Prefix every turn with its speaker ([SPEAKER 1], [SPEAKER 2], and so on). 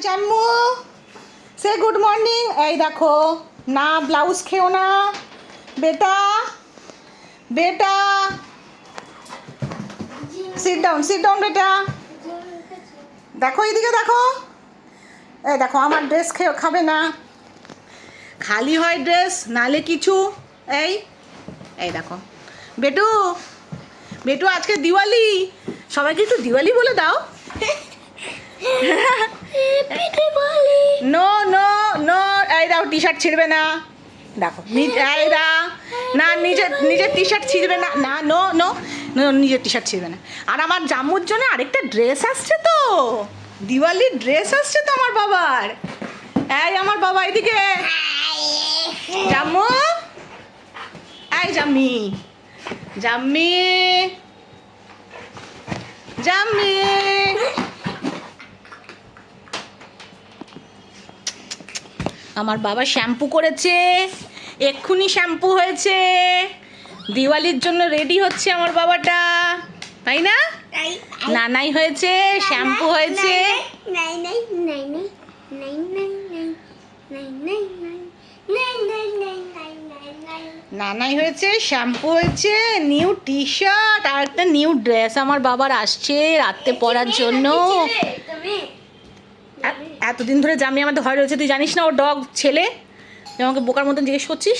[SPEAKER 1] জাম্মু সে good morning. এই দেখো না, ব্লাউজ খেও না বেটা, বেটা সিট ডাউন বেটা। দেখো এইদিকে দেখো, এই দেখো আমার ড্রেস খাবে না, খালি হয় ড্রেস নালে কিছু। এই এই দেখো বেটু, বেটু আজকে দিওয়ালি, সবাইকে একটু দিওয়ালি বলে দাও। নো নো নো, এই দাও টি শার্ট ছিঁড়বে না, দেখো এই দা না, নিজের টি শার্ট ছিঁড়বে না, না নো নো নো, নিজের টি শার্ট ছিঁড়বে না। আর আমার জাম্মুর জন্য আরেকটা ড্রেস আসছে তো, দিওয়ালির ড্রেস আসছে তো আমার বাবার। এই আমার বাবা এদিকে, জাম্মু, এই জাম্মি, জাম্মি, জাম্মি, আমার বাবা শ্যাম্পু করেছে, এক্ষুনি শ্যাম্পু হয়েছে, দিওয়ালির জন্য রেডি হচ্ছে আমার বাবাটা, তাই না? নানাই হয়েছে, শ্যাম্পু হয়েছে, নানাই হয়েছে, শ্যাম্পু হয়েছে, নিউ টি শার্ট আর একটা নিউ ড্রেস আমার বাবার আসছে রাত্রে পরার জন্য। এতদিন ধরে জামি আমাদের ঘরে রয়েছে, তুই জানিস না ও ডগ ছেলে, তুই আমাকে বোকার মতন জিজ্ঞেস করছিস।